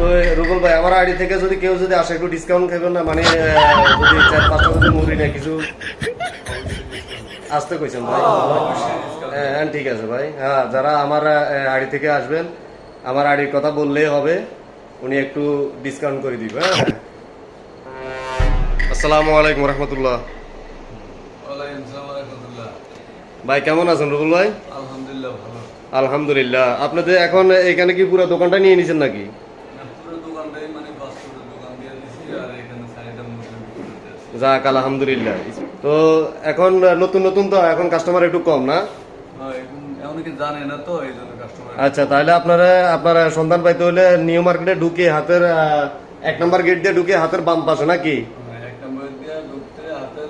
তো রুবল ভাই আমার আইডি থেকে যদি কেউ যদি আসে একটু ডিসকাউন্ট খাবেন না, মানে যদি 4-5টা যদি মুড়ি নেয় কিছু আসতে কইছেন ভাই। হ্যাঁ ঠিক আছে ভাই। হ্যাঁ, যারা আমার আইডি থেকে আসবেন আমার আইডির কথা বললেই হবে, উনি একটু ডিসকাউন্ট করে দিবে। হ্যাঁ, আসসালামু আলাইকুম রহমতুল্লাহ। ভাই কেমন আছেন রুবুল ভাই? আলহামদুলিল্লাহ ভালো। আলহামদুলিল্লাহ। আপনাদের এখন এখানে কি পুরো দোকানটা নিয়ে নিছেন নাকি? পুরো দোকানটাই মানে ফাস্টফুডের দোকান দিয়ে দিছি, আর এখানে সাইডে মুরগি বিক্রি করতেছি। যাক আলহামদুলিল্লাহ। তো এখন নতুন নতুন তো এখন কাস্টমার একটু কম না? হ্যাঁ, এখন অনেকে জানে না তো, এই জন্য কাস্টমার। আচ্ছা, তাহলে আপনার সন্ধান পাইতে হলে নিউ মার্কেটে ঢুকে হাতের 1 নম্বর গেট দিয়ে ঢুকে হাতের বাম পাশে নাকি? এক নম্বর দিয়ে ঢুকতে হাতের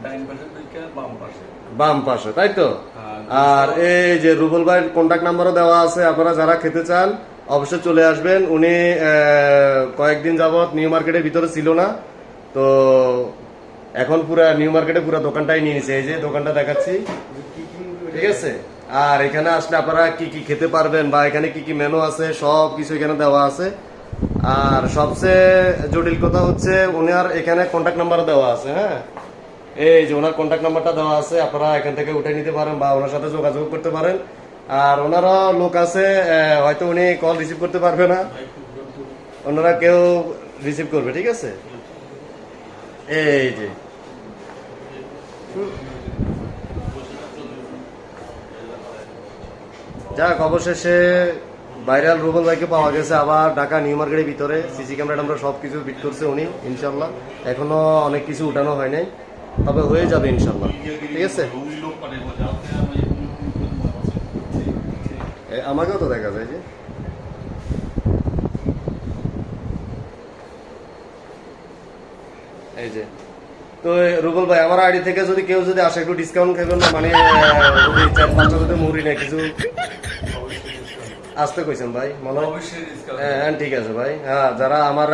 ডাইন পাশে ঢুকে বাম পাশে। বাম পাশে, তাই তো? হ্যাঁ, আর এই যে রুবল ভাইয়ের কন্ট্যাক্ট নাম্বারও দেওয়া আছে, আপনারা যারা খেতে চান অবশ্যই চলে আসবেন। উনি কয়েকদিন যাবত নিউ মার্কেটের ভিতরে ছিল না, তো এখন পুরা নিউ মার্কেটে পুরো দোকানটাই নিয়ে নিছে। এই যে দোকানটা দেখাচ্ছি, ঠিক আছে? আর এখানে আসলে আপনারা কি কি খেতে পারবেন বা এখানে কি কি মেনু আছে সব কিছু এখানে দেওয়া আছে। আর সবচেয়ে জটিল কথা হচ্ছে ওনার এখানে কন্ট্যাক্ট নাম্বার দেওয়া আছে। হ্যাঁ, এই যে ওনার কন্ট্যাক্ট নাম্বারটা দেওয়া আছে, আপনারা এখান থেকে উঠে নিতে পারেন বা ওনার সাথে যোগাযোগ করতে পারেন। আর ওনারা লোক আছে, হয়তো উনি কল রিসিভ করতে পারবে না, ওনারা কেউ রিসিভ করবে, ঠিক আছে? এই যে যাক, অবশেষে ভাইরাল রুবল ভাইকে পাওয়া গেছে আবার ঢাকা নিউ মার্কেটের ভিতরে। সিসি ক্যামেরা আমরা সবকিছু বিট করছে উনি, ইনশাল্লাহ। এখনো অনেক কিছু উঠানো হয় নাই, তবে হয়ে যাবে ইনশাল্লাহ, ঠিক আছে? আমাকেও তো দেখা যায় যে এই যে। তো রুবল ভাই আমার আইডি থেকে যদি কেউ যদি আসে একটু ডিসকাউন্ট খাবেন না, মানে যদি 4-5টা যদি মুড়ি নেয় কিছু আসতে কইছেন ভাই মনে হয়? অবশ্যই ডিসকাউন্ট। হ্যাঁ ঠিক আছে ভাই। হ্যাঁ, যারা আমার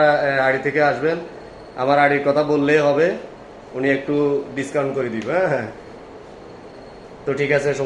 আইডি থেকে আসবেন আমার আইডির কথা বললেই হবে, উনি একটু ডিসকাউন্ট করে দিবে। হ্যাঁ, তো ঠিক আছে সবাই।